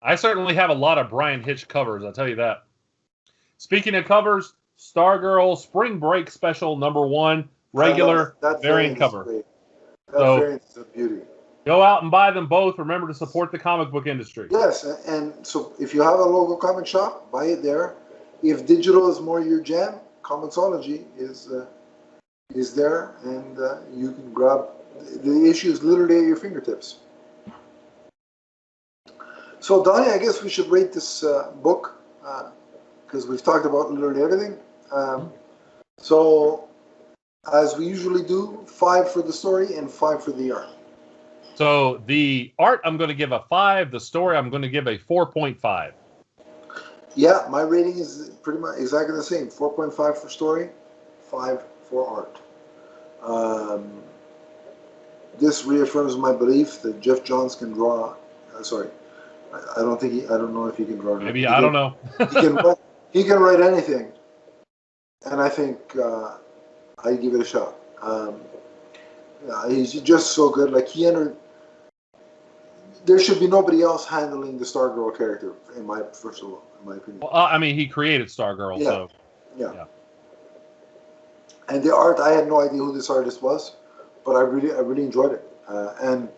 I certainly have a lot of Brian Hitch covers, I'll tell you that. Speaking of covers, Stargirl Spring Break Special #1, regular variant cover. That variant is a beauty. Go out and buy them both. Remember to support the comic book industry. Yes, and so if you have a local comic shop, buy it there. If digital is more your jam, Comixology is there, and you can grab the issues literally at your fingertips. So, Donnie, I guess we should rate this book because we've talked about literally everything. So, as we usually do, 5 for the story and 5 for the art. So the art, I'm going to give a 5. The story, I'm going to give a 4.5. Yeah, my rating is pretty much exactly the same. 4.5 for story, 5 for art. This reaffirms my belief that Jeff Johns can draw. Sorry, I don't think I don't know if he can draw. Maybe I don't know. he can write anything, and I think I give it a shot. He's just so good. Like he entered. There should be nobody else handling the Stargirl character, in my opinion. Well, I mean, he created Stargirl, yeah. so Yeah. And the art, I had no idea who this artist was, but I really enjoyed it. And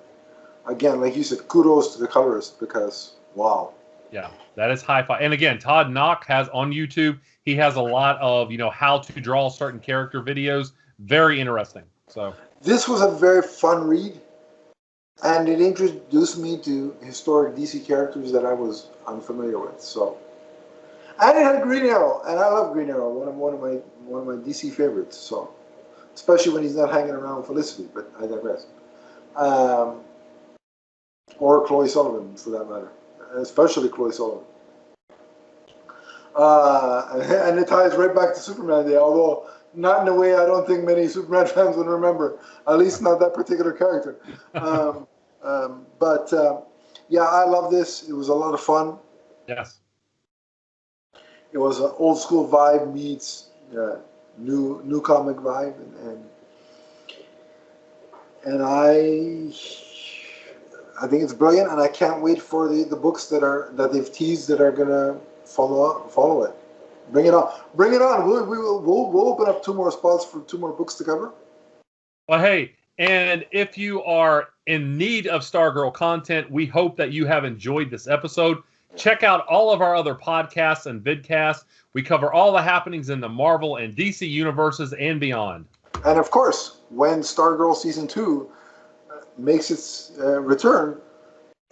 again, like you said, kudos to the colorist because wow. Yeah, that is hi-fi. And again, Todd Knock has on YouTube. He has a lot of how to draw certain character videos. Very interesting. So this was a very fun read. And it introduced me to historic DC characters that I was unfamiliar with. So, and it had Green Arrow, and I love Green Arrow, one of my DC favorites. So, especially when he's not hanging around with Felicity, but I digress. Or Chloe Sullivan, for that matter, especially Chloe Sullivan. And it ties right back to Superman Day, although not in a way I don't think many Superman fans would remember, at least not that particular character. But yeah, I love this. It was a lot of fun. yes, it was an old school vibe meets new comic vibe, and I think it's brilliant, and I can't wait for the books that they've teased that are gonna follow it. Bring it on! Bring it on! We'll open up 2 more spots for 2 more books to cover. Well, hey, and if you are in need of Stargirl content, we hope that you have enjoyed this episode. Check out all of our other podcasts and vidcasts. We cover all the happenings in the Marvel and DC universes and beyond. And of course, when Stargirl Season 2 makes its return,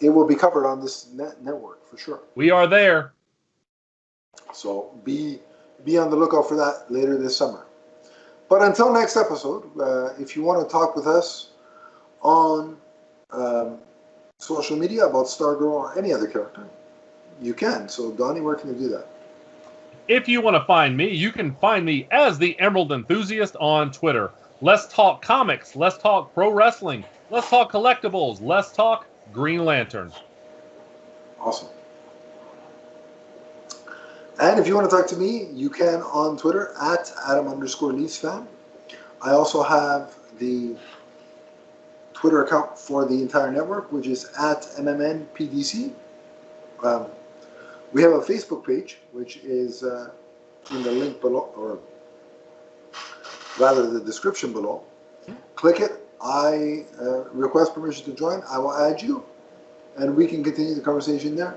it will be covered on this network for sure. We are there. So be on the lookout for that later this summer. But until next episode, if you want to talk with us on social media about Stargirl or any other character, you can. So, Donnie, where can you do that? If you want to find me, you can find me as the Emerald Enthusiast on Twitter. Let's talk comics. Let's talk pro wrestling. Let's talk collectibles. Let's talk Green Lantern. Awesome. And if you want to talk to me, you can on Twitter at Adam_LeafsFan. I also have the Twitter account for the entire network, which is at MMNPDC. We have a Facebook page, which is in the link below, or rather the description below. Click it. I request permission to join. I will add you, and we can continue the conversation there.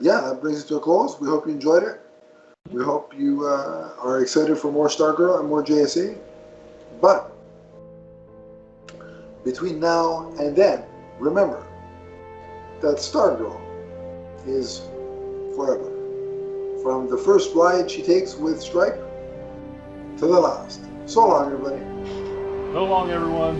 Yeah, that brings it to a close. We hope you enjoyed it. We hope you are excited for more Stargirl and more JSA. But between now and then, remember that Stargirl is forever. From the first ride she takes with Stripe to the last. So long, everybody. So long, everyone.